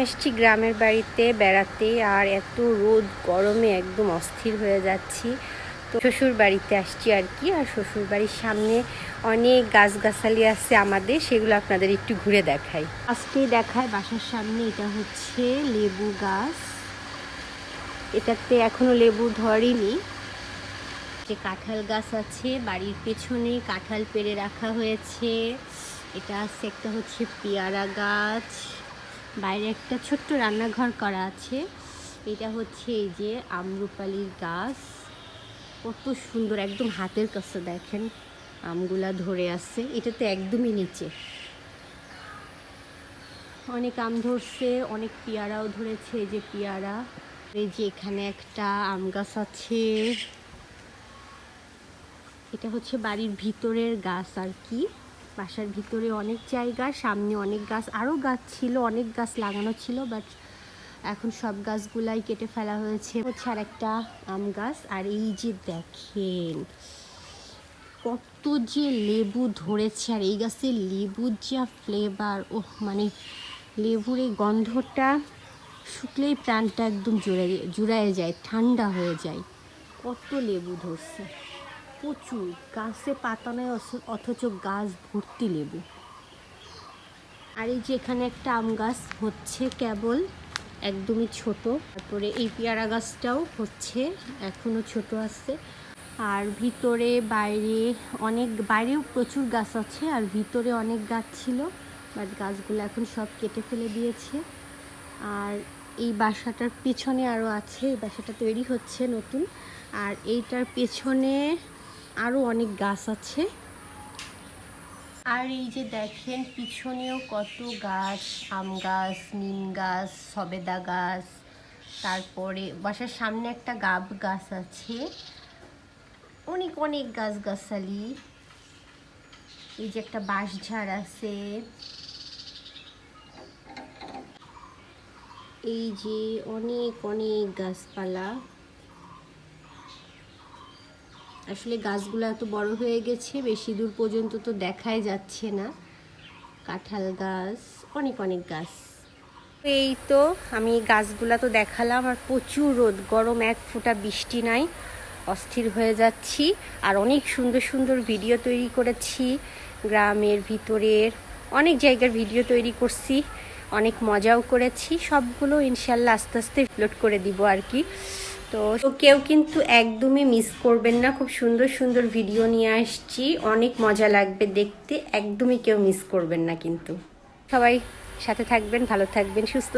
আসছি গ্রামের বাড়িতে বেড়াতে, আর এত রোদ গরমে একদম অস্থির হয়ে যাচ্ছি। তো শ্বশুর বাড়িতে আসছি আর কি। আর শ্বশুর বাড়ির সামনে অনেক গাছগাছালি আছে আমাদের, সেগুলো আপনাদের একটু ঘুরে দেখাই। আজকেই দেখায় বাসার সামনে, এটা হচ্ছে লেবু গাছ। এটাতে এখনো লেবু ধরেনি। যে কাঁঠাল গাছ আছে বাড়ির পেছনে, কাঁঠাল পেড়ে রাখা হয়েছে। এটা আছে একটা হচ্ছে পেয়ারা গাছ, বাইরে একটা ছোট্ট রান্নাঘর করা আছে। এটা হচ্ছে এই যে আম্রপালির গাছ, কত সুন্দর, একদম হাতের কাছে দেখেন আমগুলা ধরে আছে। এটা তো একদমই নিচে, অনেক আম ধরছে, অনেক পেয়ারাও ধরেছে। এই যে পেয়ারা, এই যে এখানে একটা আম গাছ আছে। এটা হচ্ছে বাড়ির ভিতরের গাছ আর কি। বাসার ভিতরে অনেক জায়গা, সামনে অনেক গাছ, আরও গাছ ছিল, অনেক গাছ লাগানো ছিল, বাট এখন সব গাছগুলাই কেটে ফেলা হয়েছে। হচ্ছে আর একটা আম গাছ। আর এই যে দেখেন কত যে লেবু ধরেছে, আর এই গাছের লেবুর যা ফ্লেভার, ওহ মানে লেবুর এই গন্ধটা শুকলেই প্রাণটা একদম জুড়ায় যায়, ঠান্ডা হয়ে যায়। কত লেবু ধরছে, প্রচুর, গাছে পাতা নয় অথচ গাছ ভর্তি লেবু। আর এই যে এখানে একটা আম গাছ হচ্ছে কেবল, একদমই ছোট। তারপরে এই পেয়ারা গাছটাও হচ্ছে, এখনও ছোট আছে। আর ভিতরে বাইরে বাইরেও প্রচুর গাছ আছে, আর ভিতরে অনেক গাছ ছিল, বাট গাছগুলো এখন সব কেটে ফেলে দিয়েছে। আর এই বাসাটার পেছনে আরও আছে, এই বাসাটা তৈরি হচ্ছে নতুন। আর এইটার পেছনে আরও অনেক গাছ আছে। আর এই যে দেখেন পিছনেও কত গাছ, আম গাছ, নিম গাছ, সবেদা গাছ। তারপরে বাসার সামনে একটা গাব গাছ আছে, অনেক অনেক গাছগাছালি। এই যে একটা বাঁশঝাড় আছে, এই যে অনেক অনেক গাছপালা। আসলে গাছগুলো এত বড় হয়ে গেছে, বেশি দূর পর্যন্ত তো দেখাই যাচ্ছে না। কাঁঠাল গাছ, অনেক অনেক গাছ। এই তো আমি গাছগুলা তো দেখালাম, আর প্রচুর রোদ, গরম, এক ফোঁটা বৃষ্টি নাই, অস্থির হয়ে যাচ্ছি। আর অনেক সুন্দর সুন্দর ভিডিও তৈরি করেছি, গ্রামের ভিতরের অনেক জায়গার ভিডিও তৈরি করছি, অনেক মজাও করেছি। সবগুলো ইনশাল্লাহ আস্তে আস্তে আপলোড করে দিব আর কি। তো কেউ কিন্তু একদমই মিস করবেন না, খুব সুন্দর সুন্দর ভিডিও নিয়ে আসছি, অনেক মজা লাগবে দেখতে, একদমই কেউ মিস করবেন না কিন্তু। সবাই সাথে থাকবেন, ভালো থাকবেন, সুস্থ